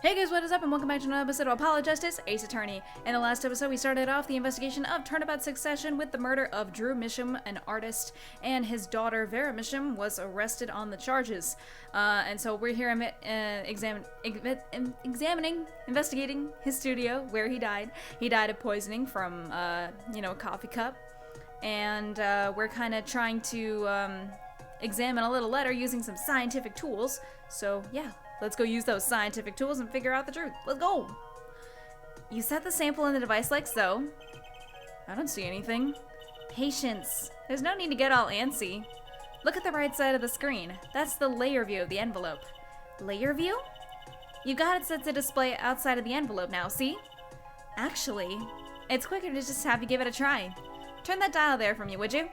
Hey guys, what is up and welcome back to another episode of Apollo Justice, Ace Attorney. In the last episode, we started off the investigation of Turnabout Succession with the murder of Drew Misham, an artist, and his daughter Vera Misham was arrested on the charges. And so we're here investigating his studio where he died. He died of poisoning from, a coffee cup. And we're kind of trying to examine a little letter using some scientific tools. So yeah. Let's go use those scientific tools and figure out the truth. Let's go! You set the sample in the device like so. I don't see anything. Patience. There's no need to get all antsy. Look at the right side of the screen. That's the layer view of the envelope. Layer view? You got it set to display outside of the envelope now, see? Actually, it's quicker to just have you give it a try. Turn that dial there from you, would you?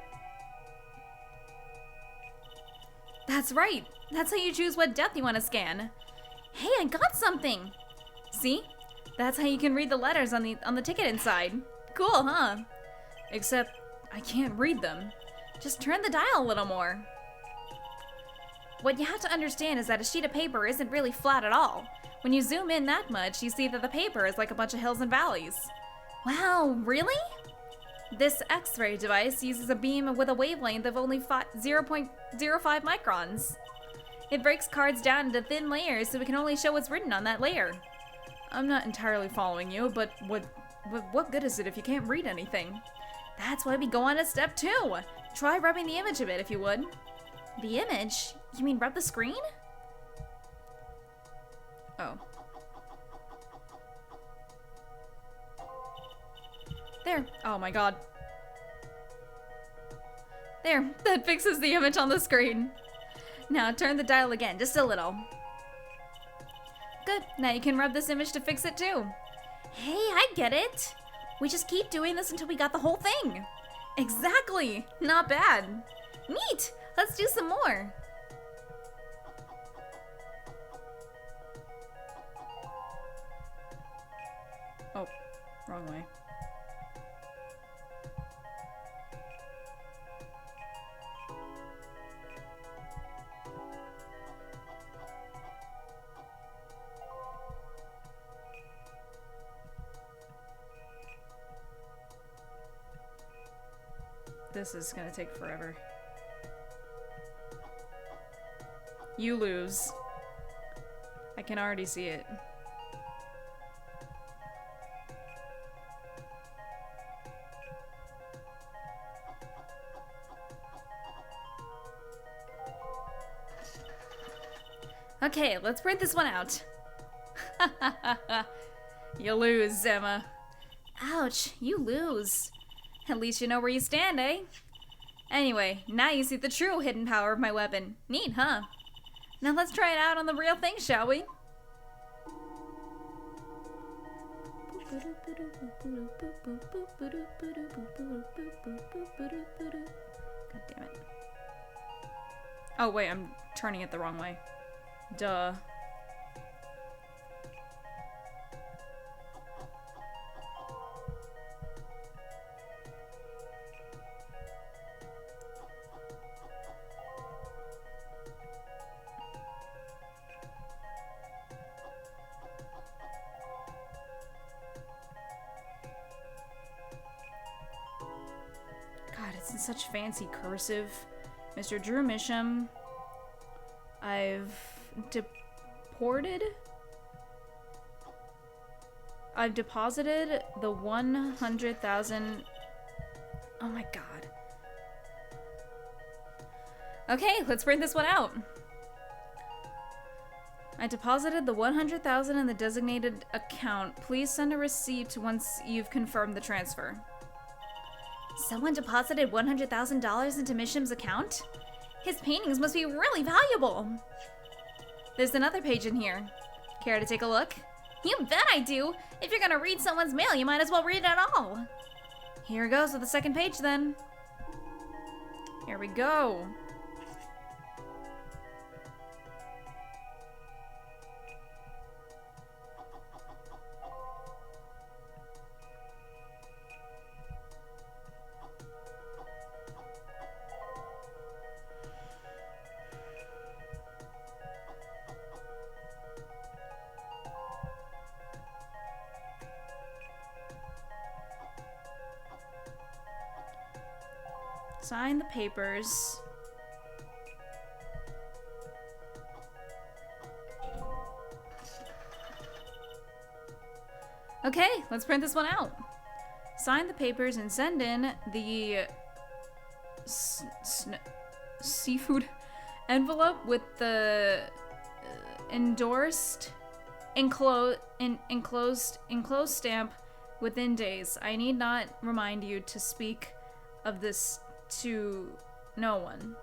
That's right. That's how you choose what depth you want to scan. Hey, I got something! See? That's how you can read the letters on the ticket inside. Cool, huh? Except, I can't read them. Just turn the dial a little more. What you have to understand is that a sheet of paper isn't really flat at all. When you zoom in that much, you see that the paper is like a bunch of hills and valleys. Wow, really? This X-ray device uses a beam with a wavelength of only 0.05 microns. It breaks cards down into thin layers so we can only show what's written on that layer. I'm not entirely following you, but what good is it if you can't read anything? That's why we go on to step 2. Try rubbing the image a bit if you would. The image? You mean rub the screen? Oh. There. Oh my god. There. That fixes the image on the screen. Now turn the dial again, just a little. Good. Now you can rub this image to fix it too. Hey, I get it. We just keep doing this until we got the whole thing. Exactly. Not bad. Neat. Let's do some more. Oh, wrong way. This is gonna take forever. You lose. I can already see it. Okay, let's print this one out. You lose, Emma. Ouch, you lose. At least you know where you stand, eh? Anyway, now you see the true hidden power of my weapon. Neat, huh? Now let's try it out on the real thing, shall we? God damn it. Oh wait, I'm turning it the wrong way. Duh. It's in such fancy cursive. Mr. Drew Misham. I've deposited the 100,000. Oh my god. Okay, let's print this one out. I deposited the 100,000 in the designated account. Please send a receipt once you've confirmed the transfer. Someone deposited $100,000 into Misham's account? His paintings must be really valuable. There's another page in here. Care to take a look? You bet I do! If you're gonna read someone's mail, you might as well read it all. Here goes with the second page then. Here we go. Sign the papers. Okay, let's print this one out. Sign the papers and send in the seafood envelope with the enclosed stamp within days. I need not remind you to speak of this to no one.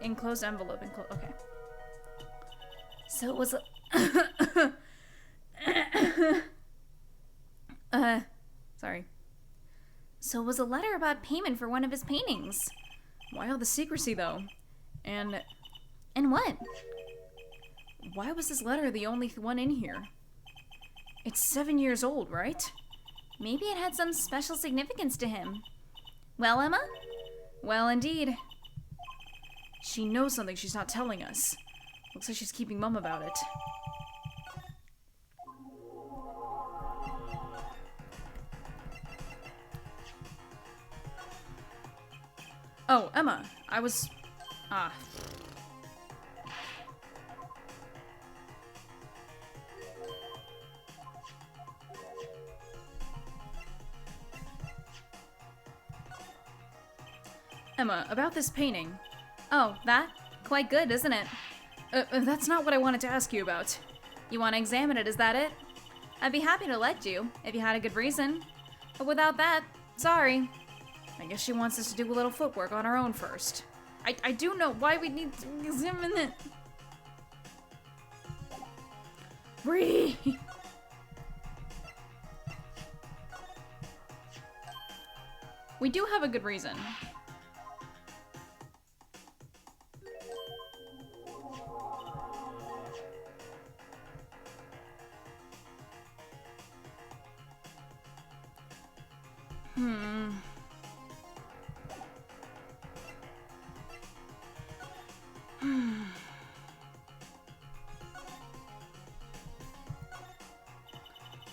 Enclosed envelope. Okay. So it was sorry. So it was a letter about payment for one of his paintings. Why all the secrecy, though? And what? Why was this letter the only one in here? It's 7 years old, right? Maybe it had some special significance to him. Well, Emma? Well, indeed. She knows something she's not telling us. Looks like she's keeping mum about it. Oh, Emma, I was... Emma, about this painting. Oh, that? Quite good, isn't it? That's not what I wanted to ask you about. You want to examine it, is that it? I'd be happy to let you, if you had a good reason. But without that, sorry. I guess she wants us to do a little footwork on our own first. I do know why we need to examine it. Breathe. We do have a good reason.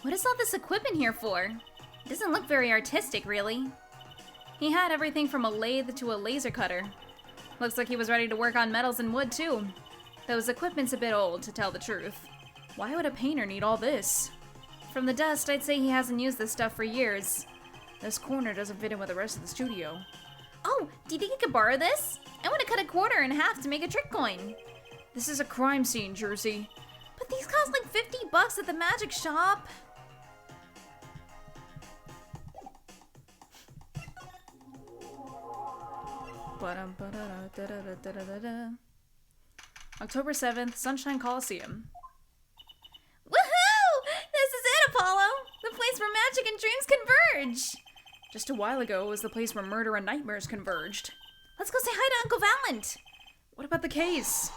What is all this equipment here for? It doesn't look very artistic, really. He had everything from a lathe to a laser cutter. Looks like he was ready to work on metals and wood, too. Those equipment's a bit old, to tell the truth. Why would a painter need all this? From the dust, I'd say he hasn't used this stuff for years. This corner doesn't fit in with the rest of the studio. Oh, do you think I could borrow this? I want to cut a quarter in half to make a trick coin. This is a crime scene, Jersey. But these cost like $50 at the magic shop. October 7th, Sunshine Coliseum. Woohoo! This is it, Apollo! The place where magic and dreams converge! Just a while ago, it was the place where murder and nightmares converged. Let's go say hi to Uncle Valent! What about the case?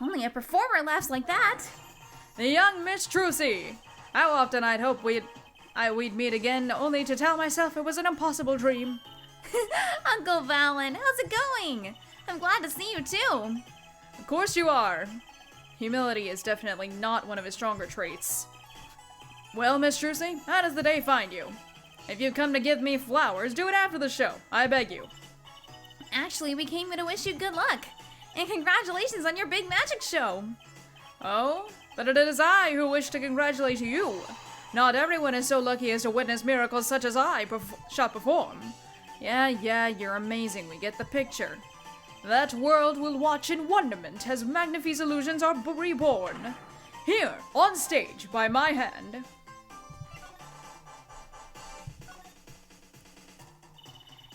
Only a performer laughs like that. The young Miss Trucy! How often I'd hoped we'd meet again, only to tell myself it was an impossible dream. Uncle Valent, how's it going? I'm glad to see you too. Of course you are. Humility is definitely not one of his stronger traits. Well, Miss Trucy, how does the day find you? If you come to give me flowers, do it after the show. I beg you. Actually, we came here to wish you good luck. And congratulations on your big magic show. Oh, but it is I who wish to congratulate you. Not everyone is so lucky as to witness miracles such as I shall perform. Yeah, you're amazing. We get the picture. That world will watch in wonderment as Magnifi's illusions are reborn. Here, on stage, by my hand.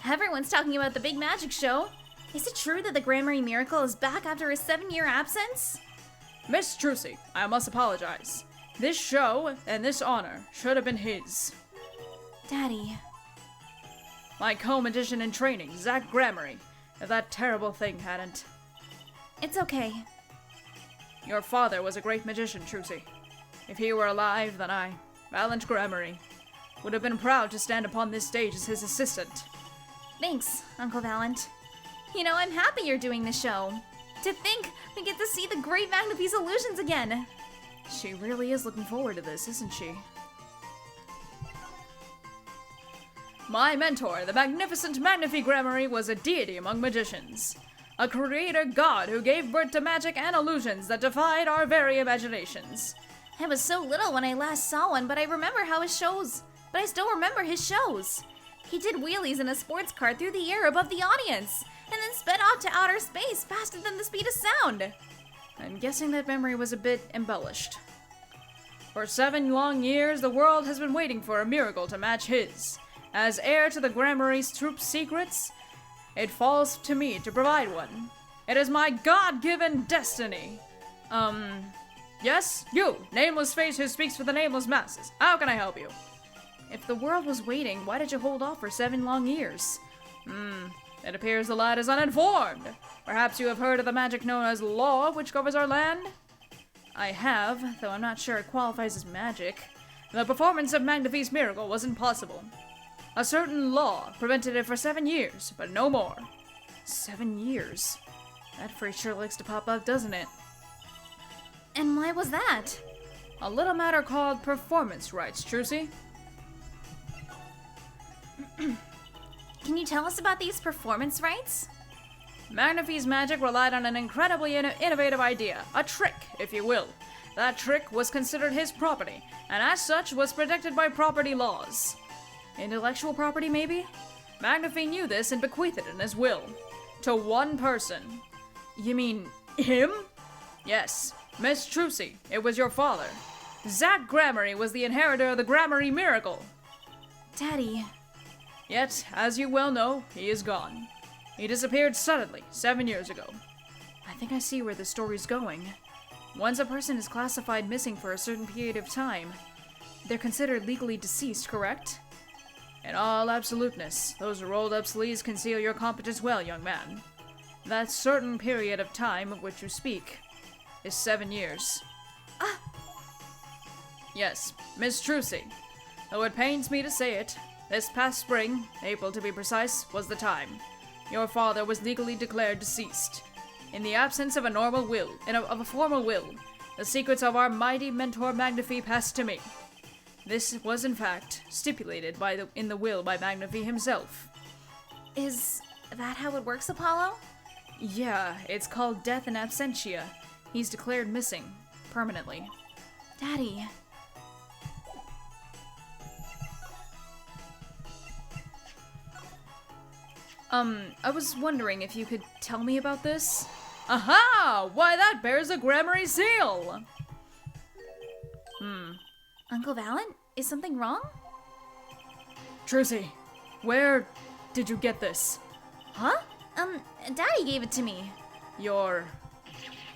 Everyone's talking about the big magic show. Is it true that the Grammary Miracle is back after a 7-year absence? Miss Trucy, I must apologize. This show and this honor should have been his. Daddy. My co-magician in training, Zach Grammary, if that terrible thing hadn't. It's okay. Your father was a great magician, Trucy. If he were alive, then I, Valent Grammary, would have been proud to stand upon this stage as his assistant. Thanks, Uncle Valent. You know, I'm happy you're doing the show. To think we get to see the great Magnifi's illusions again. She really is looking forward to this, isn't she? My mentor, the magnificent Magnifi Gramarye, was a deity among magicians. A creator god who gave birth to magic and illusions that defied our very imaginations. I was so little when I last saw one, but I still remember his shows. He did wheelies in a sports car through the air above the audience, and then sped off to outer space faster than the speed of sound. I'm guessing that memory was a bit embellished. For 7 long years, the world has been waiting for a miracle to match his. As heir to the Gramarye's troop's secrets, it falls to me to provide one. It is my God-given destiny. Yes? You, nameless face who speaks for the nameless masses. How can I help you? If the world was waiting, why did you hold off for 7 long years? It appears the lad is uninformed. Perhaps you have heard of the magic known as law, which covers our land? I have, though I'm not sure it qualifies as magic. The performance of Magnifi's miracle was impossible. A certain law prevented it for 7 years, but no more. 7 years? That phrase sure likes to pop up, doesn't it? And why was that? A little matter called performance rights, Trucy. Can you tell us about these performance rights? Magnifi's magic relied on an incredibly innovative idea, a trick, if you will. That trick was considered his property, and as such was protected by property laws. Intellectual property, maybe? Magnifi knew this and bequeathed it in his will. To one person. You mean him? Yes, Miss Trucy, it was your father. Zach Gramarye was the inheritor of the Gramarye miracle. Daddy. Yet, as you well know, he is gone. He disappeared suddenly 7 years ago. I think I see where the story's going. Once a person is classified missing for a certain period of time, they're considered legally deceased, correct? In all absoluteness, those rolled-up sleeves conceal your competence well, young man. That certain period of time of which you speak is 7 years. Yes, Miss Trucy. Though it pains me to say it, this past spring, April to be precise, was the time. Your father was legally declared deceased. In the absence of a normal will, of a formal will, the secrets of our mighty mentor Magnifi passed to me. This was, in fact, stipulated in the will by Magnifi himself. Is that how it works, Apollo? Yeah, it's called death in absentia. He's declared missing, permanently. Daddy. I was wondering if you could tell me about this? Aha! Why, that bears a Gramarye seal! Uncle Valent, is something wrong? Trucy, where did you get this? Huh? Daddy gave it to me. Your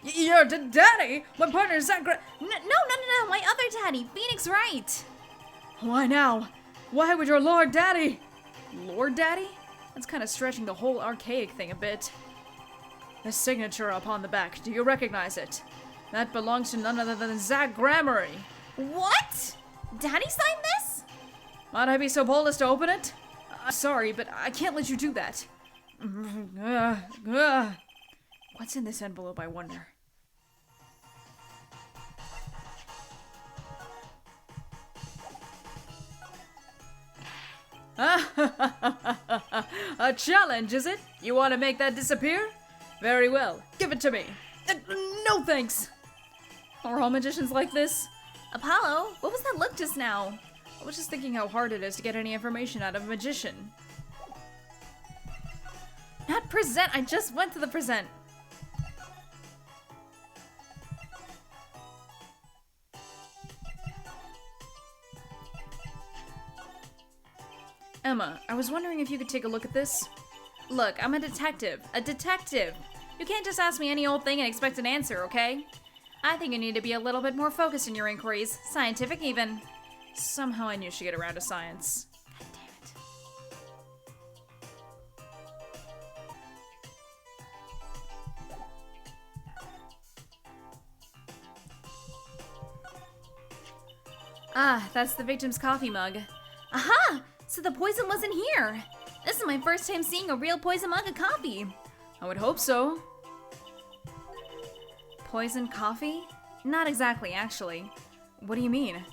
daddy? My partner is that No, my other daddy, Phoenix Wright. Why now? Why would your Lord Daddy? Lord Daddy? That's kind of stretching the whole archaic thing a bit. The signature upon the back, do you recognize it? That belongs to none other than Zach Gramarye. What? Daddy signed this? Might I be so bold as to open it? Sorry, but I can't let you do that. What's in this envelope, I wonder? A challenge, is it? You want to make that disappear? Very well. Give it to me. No thanks. Are all magicians like this? Apollo, what was that look just now? I was just thinking how hard it is to get any information out of a magician. Not present, I just went to the present. Emma, I was wondering if you could take a look at this. Look, I'm a detective. A detective! You can't just ask me any old thing and expect an answer, okay? I think you need to be a little bit more focused in your inquiries. Scientific, even. Somehow I knew she'd get around to science. God damn it. Ah, that's the victim's coffee mug. Aha! So the poison wasn't here. This is my first time seeing a real poison mug of coffee. I would hope so. Poison coffee? Not exactly, actually. What do you mean?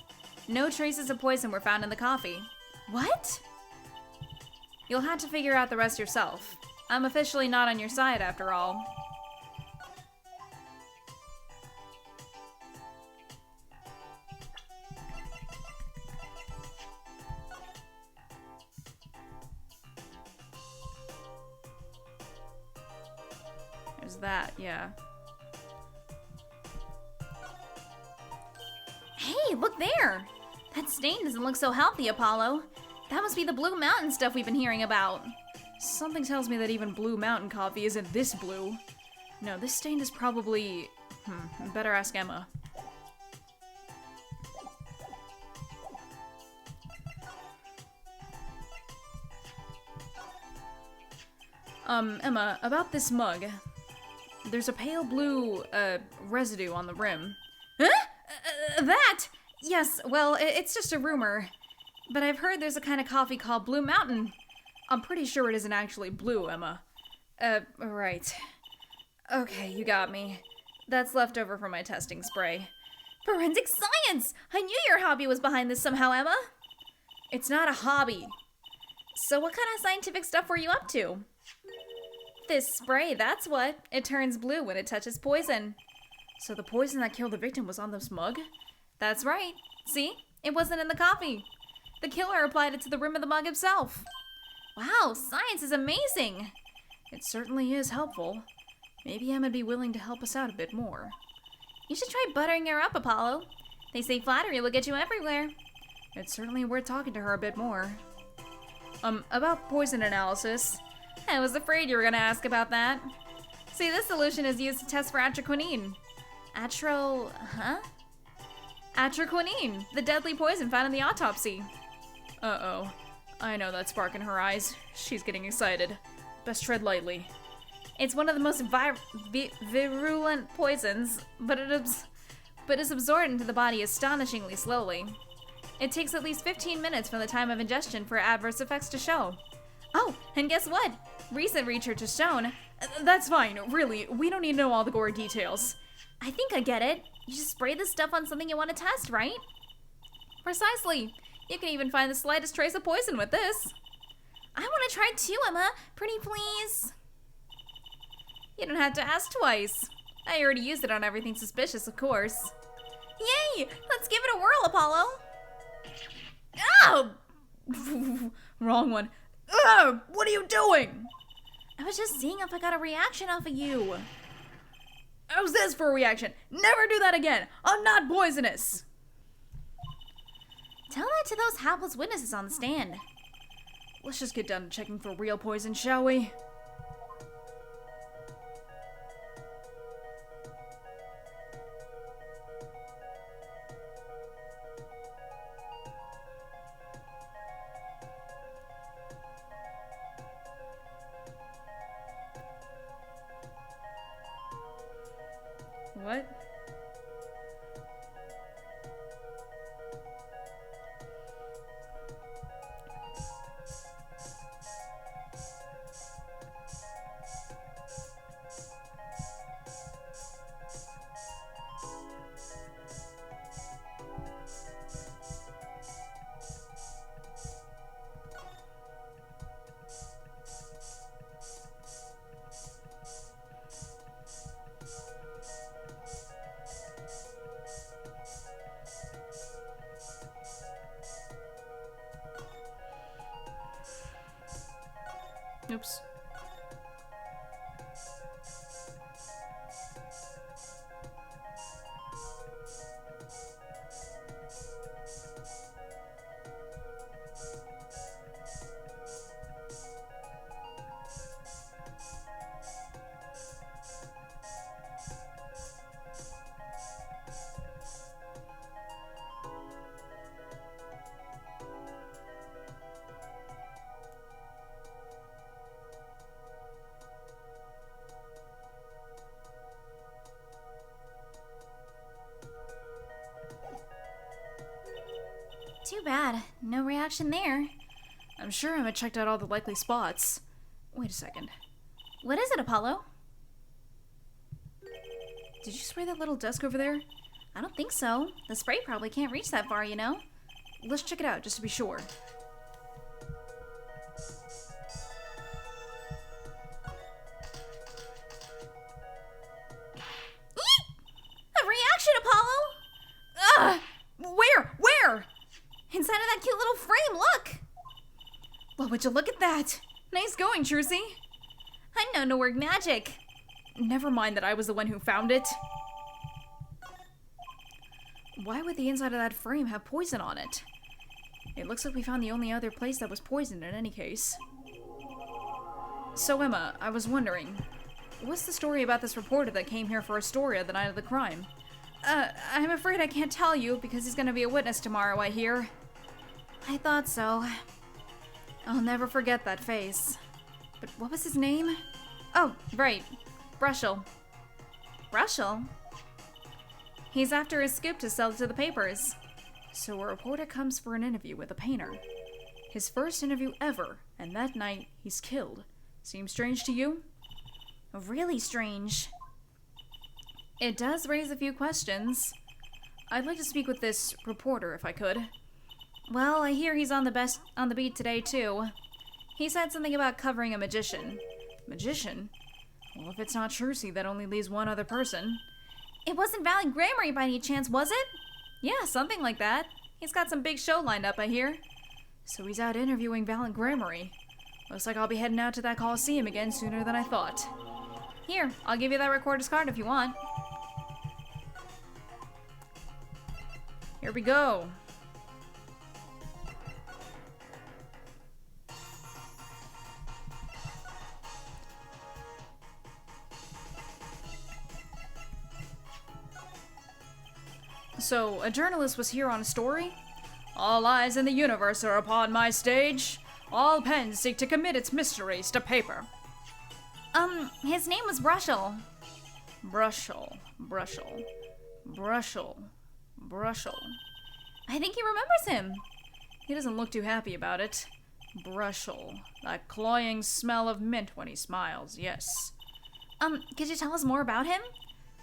No traces of poison were found in the coffee. What? You'll have to figure out the rest yourself. I'm officially not on your side after all. There's that, yeah. Hey, look there! That stain doesn't look so healthy, Apollo. That must be the Blue Mountain stuff we've been hearing about. Something tells me that even Blue Mountain coffee isn't this blue. No, this stain is probably... better ask Emma. Emma, about this mug. There's a pale blue, residue on the rim. Huh? That? Yes, well, it's just a rumor. But I've heard there's a kind of coffee called Blue Mountain. I'm pretty sure it isn't actually blue, Emma. Right. Okay, you got me. That's left over from my testing spray. Forensic science! I knew your hobby was behind this somehow, Emma. It's not a hobby. So what kind of scientific stuff were you up to? This spray, that's what. It turns blue when it touches poison. So the poison that killed the victim was on this mug? That's right. See? It wasn't in the coffee. The killer applied it to the rim of the mug himself. Wow, science is amazing. It certainly is helpful. Maybe Emma'd be willing to help us out a bit more. You should try buttering her up, Apollo. They say flattery will get you everywhere. It's certainly worth talking to her a bit more. About poison analysis. I was afraid you were gonna ask about that. See, this solution is used to test for atroquinine. Atroquinine, the deadly poison found in the autopsy. Uh-oh. I know that spark in her eyes. She's getting excited. Best tread lightly. It's one of the most virulent poisons, but is absorbed into the body astonishingly slowly. It takes at least 15 minutes from the time of ingestion for adverse effects to show. Oh, and guess what? Recent research has shown... That's fine, really. We don't need to know all the gory details. I think I get it. You just spray this stuff on something you want to test, right? Precisely. You can even find the slightest trace of poison with this. I want to try too, Emma. Pretty please. You don't have to ask twice. I already used it on everything suspicious, of course. Yay! Let's give it a whirl, Apollo. Oh! Wrong one. Ugh! What are you doing? I was just seeing if I got a reaction off of you. How's this for a reaction? Never do that again. I'm not poisonous. Tell that to those hapless witnesses on the stand. Let's just get down to checking for real poison, shall we? What? Oops. Too bad. No reaction there. I'm sure Emma checked out all the likely spots. Wait a second. What is it, Apollo? Did you spray that little desk over there? I don't think so. The spray probably can't reach that far, you know? Let's check it out, just to be sure. would you look at that? Nice going, Trucy. I know no work magic. Never mind that I was the one who found it. Why would the inside of that frame have poison on it? It looks like we found the only other place that was poisoned in any case. So Emma, I was wondering, what's the story about this reporter that came here for Astoria the night of the crime? I'm afraid I can't tell you because he's gonna be a witness tomorrow, I hear. I thought so. I'll never forget that face. But what was his name? Oh, right. Brushel. Brushel? He's after his scoop to sell to the papers. So a reporter comes for an interview with a painter. His first interview ever, and that night he's killed. Seems strange to you? Really strange. It does raise a few questions. I'd like to speak with this reporter if I could. Well, I hear he's on the beat today too. He said something about covering a magician. Magician? Well, if it's not Trucy, that only leaves one other person. It wasn't Valley Grammary by any chance, was it? Yeah, something like that. He's got some big show lined up, I hear. So he's out interviewing Valiant Grammary. Looks like I'll be heading out to that Coliseum again sooner than I thought. Here, I'll give you that recorder's card if you want. Here we go. So, a journalist was here on a story? All eyes in the universe are upon my stage. All pens seek to commit its mysteries to paper. His name was Brushel. Brushel. I think he remembers him. He doesn't look too happy about it. Brushel. That cloying smell of mint when he smiles, yes. Could you tell us more about him?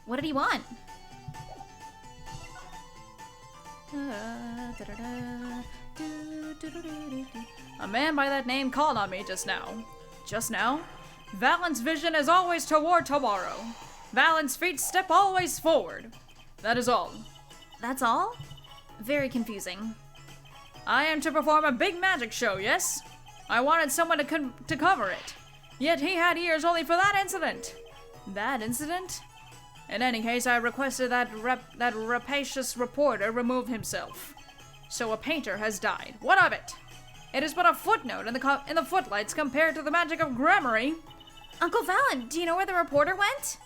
What did he want? A man by that name called on me just now. Just now? Valent's vision is always toward tomorrow. Valent's feet step always forward. That is all. That's all? Very confusing. I am to perform a big magic show, yes? I wanted someone to cover it. Yet he had ears only for that incident. That incident? In any case, I requested that rapacious reporter remove himself. So a painter has died. What of it? It is but a footnote in the footlights compared to the magic of Grammary. Uncle Valent, do you know where the reporter went?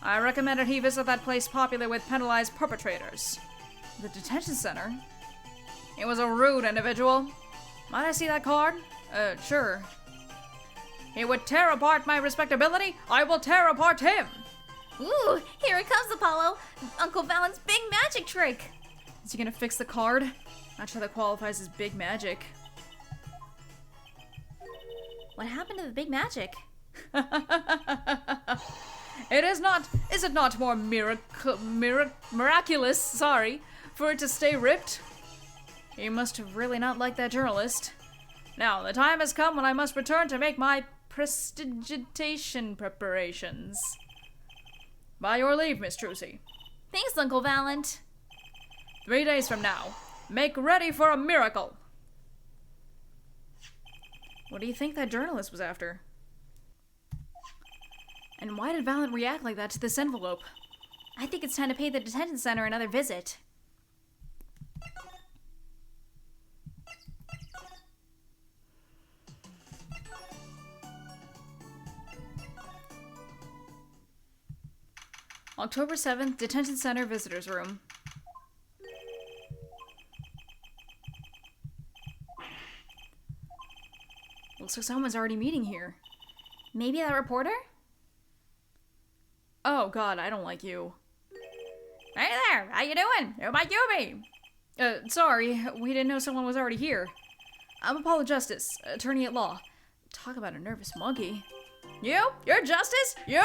I recommended he visit that place popular with penalized perpetrators. The detention center? He was a rude individual. Might I see that card? Sure. He would tear apart my respectability. I will tear apart him. Ooh, here it comes, Apollo. Uncle Valent's big magic trick. Is he gonna fix the card? Not sure that qualifies as big magic. What happened to the big magic? Is it not more miraculous, for it to stay ripped? He must have really not liked that journalist. Now, the time has come when I must return to make my prestidigitation preparations. By your leave, Miss Trucy. Thanks, Uncle Valent. 3 days from now, make ready for a miracle. What do you think that journalist was after? And why did Valent react like that to this envelope? I think it's time to pay the detention center another visit. October 7th, Detention Center Visitors Room. Looks like someone's already meeting here. Maybe that reporter? Oh god, I don't like you. Hey there, how you doing? Who might you be? Sorry, we didn't know someone was already here. I'm Apollo Justice, attorney at law. Talk about a nervous monkey. You? You're Justice? You?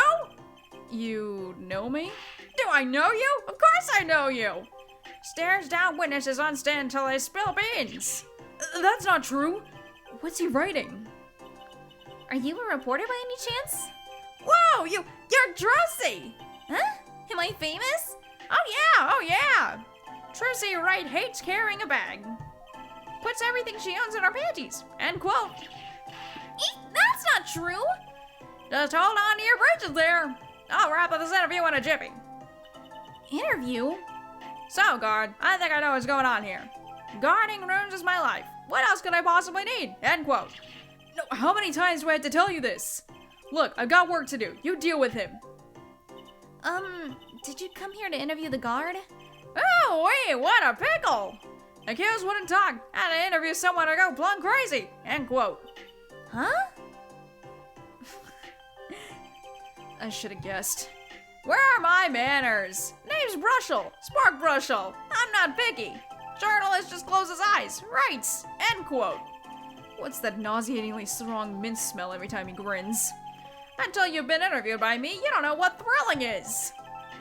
You know me? Do I know you? Of course I know you! Stares down witnesses on stand till they spill beans. That's not true. What's he writing? Are you a reporter by any chance? Whoa, you're Trucy! Huh? Am I famous? Oh yeah! Trucy Wright hates carrying a bag. puts everything she owns in her panties. End quote. That's not true. Just hold on to your britches there. I'll wrap up this interview in a jiffy. Interview? So, guard, I think I know what's going on here. Guarding rooms is my life. What else could I possibly need? End quote. No, how many times do I have to tell you this? Look, I've got work to do. You deal with him. Did you come here to interview the guard? Oh, wait, what a pickle! Accused wouldn't talk. Had to interview someone to go plumb crazy. End quote. Huh? I should have guessed. Where are my manners? Name's Brushel. Spark Brushel. I'm not picky. Journalist just closes eyes. Writes. End quote. What's that nauseatingly strong mint smell every time he grins? Until you've been interviewed by me, you don't know what thrilling is.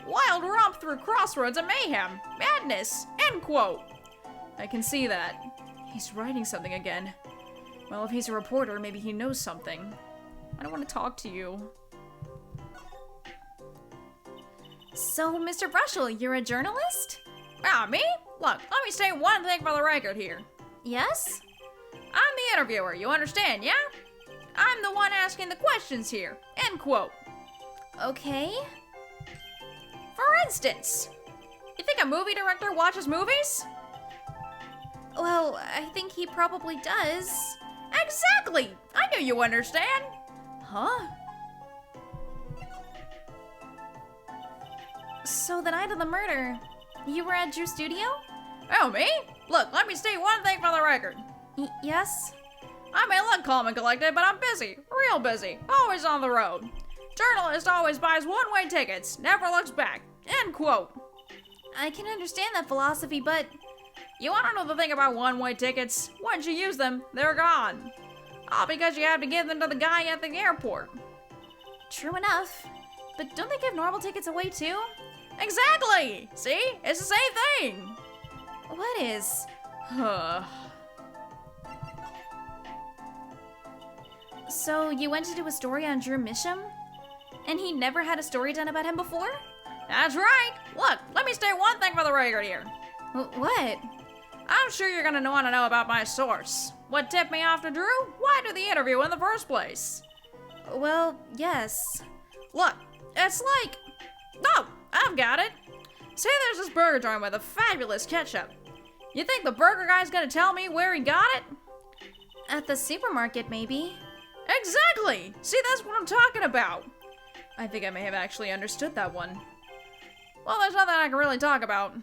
Wild romp through crossroads of mayhem. Madness. End quote. I can see that. He's writing something again. Well, if he's a reporter, maybe he knows something. I don't want to talk to you. So, Mr. Brushel, you're a journalist? Ah, me? Look, let me say one thing for the record here. Yes? I'm the interviewer, you understand, yeah? I'm the one asking the questions here. End quote. Okay. For instance, you think a movie director watches movies? Well, I think he probably does. Exactly! I knew you understand. Huh? So the night of the murder, you were at Drew's studio? Oh, me? Look, let me state one thing for the record. Yes? I may look calm and collected, but I'm busy. Real busy. Always on the road. Journalist always buys one-way tickets, never looks back. End quote. I can understand that philosophy, but You wanna know the thing about one-way tickets? Once you use them, they're gone. All because you have to give them to the guy at the airport. true enough. But don't they give normal tickets away too? Exactly! See? It's the same thing! What is? So you went to do a story on Drew Misham? And he never had a story done about him before? That's right! Look, let me state one thing for the record here. What? I'm sure you're gonna want to know about my source. What tipped me off to Drew? Why do the interview in the first place? Well, yes. Look, it's like... Oh, I've got it. Say there's this burger joint with a fabulous ketchup. You think the burger guy's gonna tell me where he got it? At the supermarket, maybe. Exactly! See, that's what I'm talking about. I think I may have actually understood that one. Well, there's nothing I can really talk about.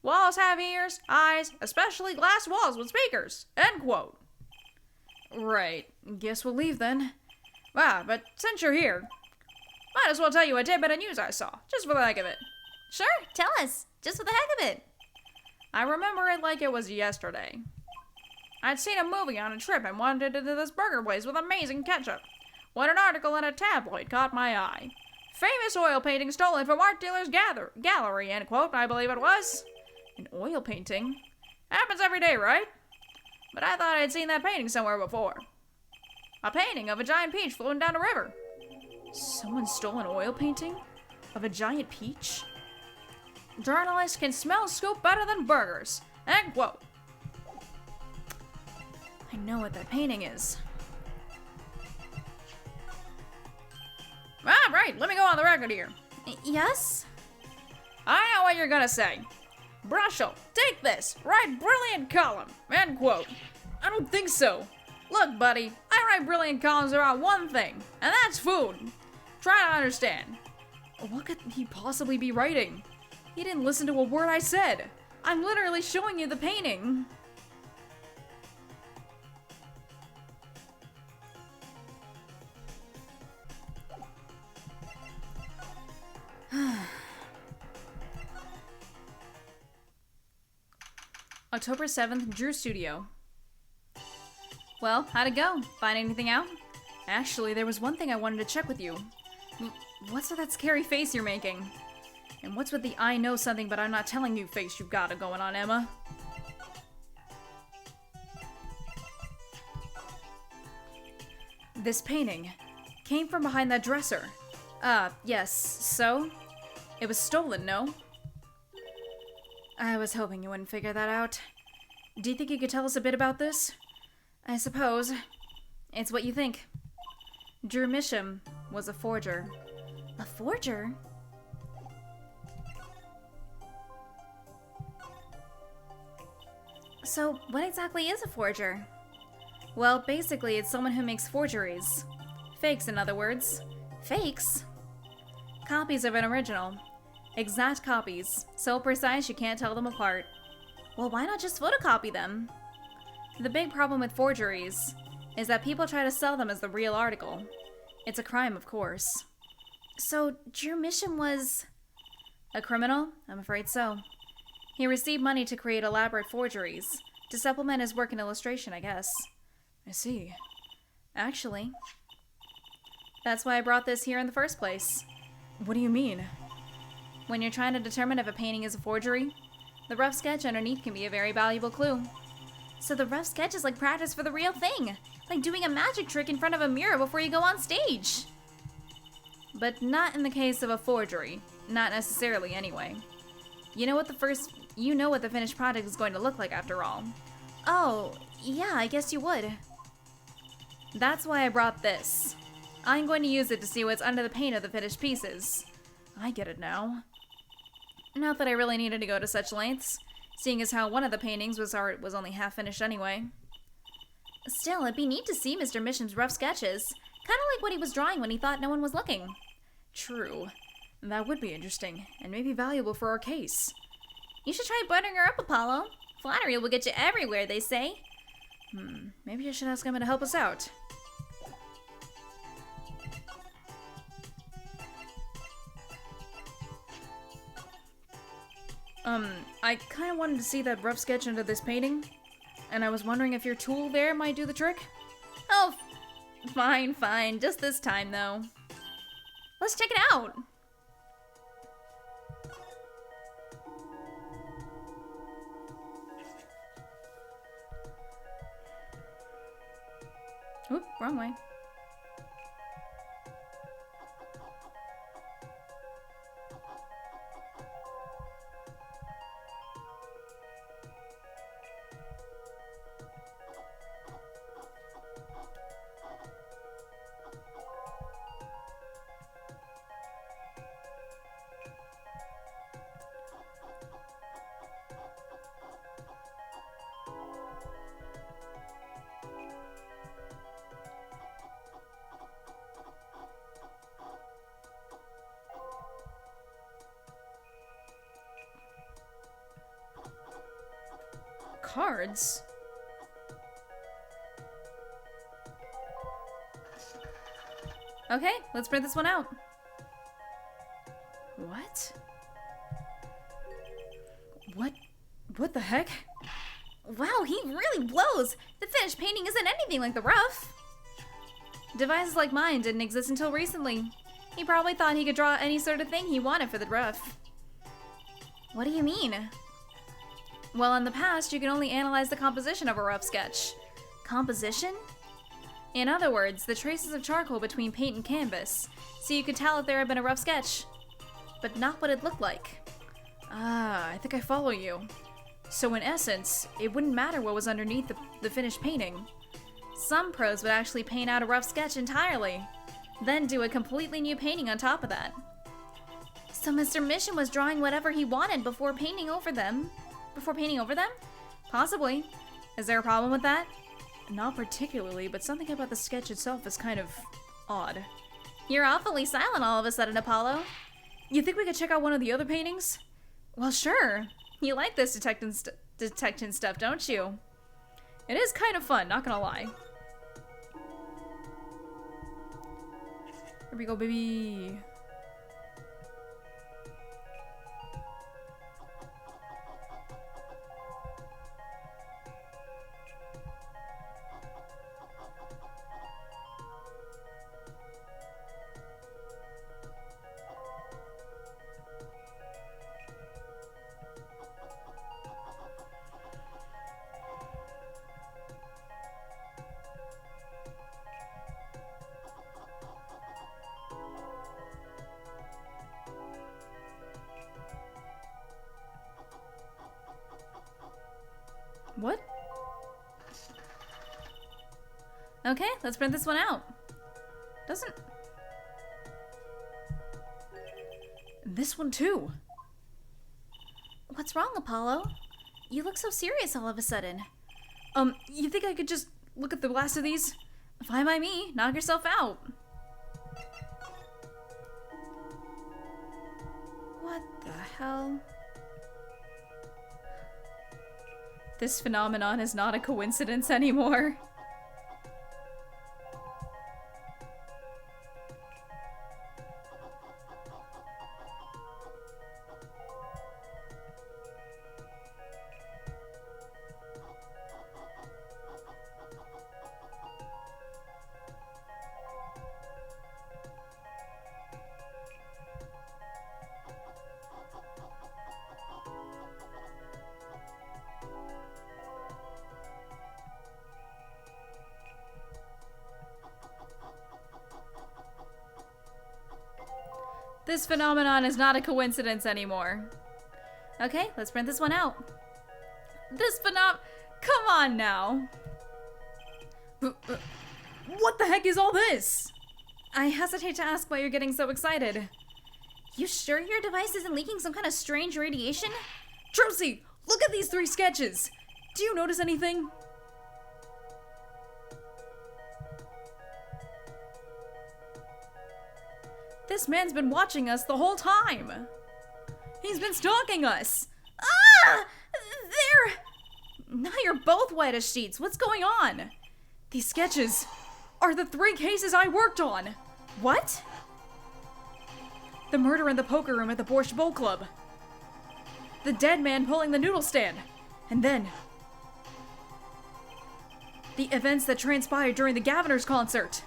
Walls have ears, eyes, especially glass walls with speakers. End quote. Right. Guess we'll leave then. Ah, but since you're here, might as well tell you a tidbit of news I saw, just for the heck of it. Sure, tell us. Just for the heck of it. I remember it like it was yesterday. I'd seen a movie on a trip and wandered into this burger place with amazing ketchup, when an article in a tabloid caught my eye. Famous oil painting stolen from art dealer's gallery, end quote, I believe it was. An oil painting? Happens every day, right? But I thought I'd seen that painting somewhere before. A painting of a giant peach floating down a river. Someone stole an oil painting? Of a giant peach? Journalists can smell scoop better than burgers. End quote. I know what that painting is. Ah, right, let me go on the record here. Yes? I know what you're gonna say. Brushel, take this, write brilliant column, end quote. I don't think so. Look, buddy, I write brilliant columns about one thing, and that's food. Try to understand. What could he possibly be writing? He didn't listen to a word I said. I'm literally showing you the painting. October 7th, Drew Studio. Well, how'd it go? Find anything out? Actually, there was one thing I wanted to check with you. What's with that scary face you're making? And what's with the I know something but I'm not telling you face you've got going on, Emma? This painting came from behind that dresser. Yes, so? It was stolen, no? I was hoping you wouldn't figure that out. Do you think you could tell us a bit about this? I suppose. It's what you think. Drew Misham was a forger. A forger? So, what exactly is a forger? Well, basically, it's someone who makes forgeries. Fakes, in other words. Fakes? Copies of an original. Exact copies. So precise you can't tell them apart. Well, why not just photocopy them? The big problem with forgeries is that people try to sell them as the real article. It's a crime, of course. So, Drew Misham was... A criminal? I'm afraid so. He received money to create elaborate forgeries, to supplement his work in illustration, I guess. I see. Actually, that's why I brought this here in the first place. What do you mean? When you're trying to determine if a painting is a forgery, the rough sketch underneath can be a very valuable clue. So the rough sketch is like practice for the real thing. Like doing a magic trick in front of a mirror before you go on stage. But not in the case of a forgery. Not necessarily, anyway. You know what the finished product is going to look like after all. Oh, yeah, I guess you would. That's why I brought this. I'm going to use it to see what's under the paint of the finished pieces. I get it now. Not that I really needed to go to such lengths, seeing as how one of the paintings was only half finished anyway. Still, it'd be neat to see Mr. Misham's rough sketches. Kind of like what he was drawing when he thought no one was looking. True. That would be interesting, and maybe valuable for our case. You should try buttering her up, Apollo. Flattery will get you everywhere, they say. Maybe I should ask Emma to help us out. I kind of wanted to see that rough sketch under this painting, and I was wondering if your tool there might do the trick? Oh, fine. Just this time, though. Let's check it out. Oop, wrong way. Cards? Okay, let's print this one out. What? What the heck? Wow, he really blows. The finished painting isn't anything like the rough. Devices like mine didn't exist until recently. He probably thought he could draw any sort of thing he wanted for the rough. What do you mean? Well, in the past, you could only analyze the composition of a rough sketch. Composition? In other words, the traces of charcoal between paint and canvas, so you could tell if there had been a rough sketch. But not what it looked like. Ah, I think I follow you. So in essence, it wouldn't matter what was underneath the finished painting. Some pros would actually paint out a rough sketch entirely, then do a completely new painting on top of that. So Mr. Mission was drawing whatever he wanted before painting over them? Possibly. Is there a problem with that? Not particularly, but something about the sketch itself is kind of odd. You're awfully silent all of a sudden, Apollo. You think we could check out one of the other paintings? Well, sure. You like this detecting stuff, don't you? It is kind of fun, not gonna lie. Here we go, baby. What? Okay, let's print this one out. Doesn't... This one too. What's wrong, Apollo? You look so serious all of a sudden. You think I could just look at the last of these? Fine by me, knock yourself out. What the hell? This phenomenon is not a coincidence anymore. This phenomenon is not a coincidence anymore. Okay, let's print this one out. Come on now. What the heck is all this? I hesitate to ask why you're getting so excited. You sure your device isn't leaking some kind of strange radiation? Trocy, look at these 3 sketches. Do you notice anything? This man's been watching us the whole time. He's been stalking us. Ah! There! Now you're both wet as sheets. What's going on? These sketches are the 3 cases I worked on. What? The murder in the poker room at the Borscht Bowl Club. The dead man pulling the noodle stand. And then the events that transpired during the Gaviners concert.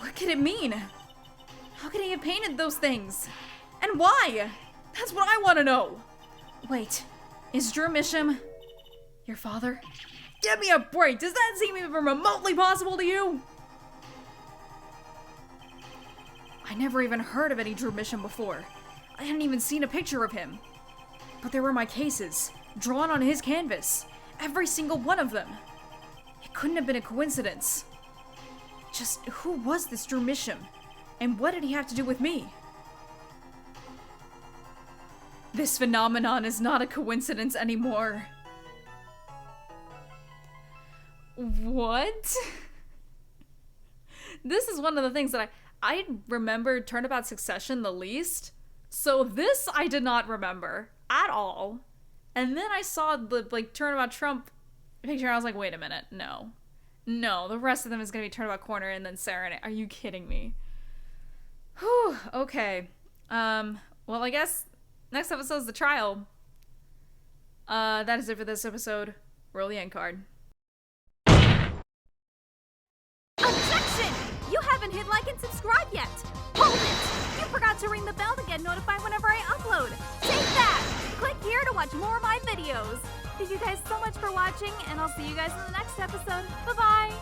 What could it mean? How could he have painted those things? And why? That's what I want to know. Wait, is Drew Misham your father? Give me a break. Does that seem even remotely possible to you? I never even heard of any Drew Misham before. I hadn't even seen a picture of him. But there were my cases, drawn on his canvas. Every single one of them. It couldn't have been a coincidence. Just who was this Drew Misham? And what did he have to do with me? This phenomenon is not a coincidence anymore. What? This is one of the things that I remember Turnabout Succession the least. So this I did not remember at all. And then I saw the Turnabout Trump picture and I was like, wait a minute, no. No, the rest of them is gonna be Turnabout Corner and then Serenade. Are you kidding me? Whew, okay. Well, I guess next episode is the trial. That is it for this episode. Roll the end card. Objection! You haven't hit like and subscribe yet! Hold it! You forgot to ring the bell to get notified whenever I upload! Take that! Click here to watch more of my videos! Thank you guys so much for watching, and I'll see you guys in the next episode. Bye-bye!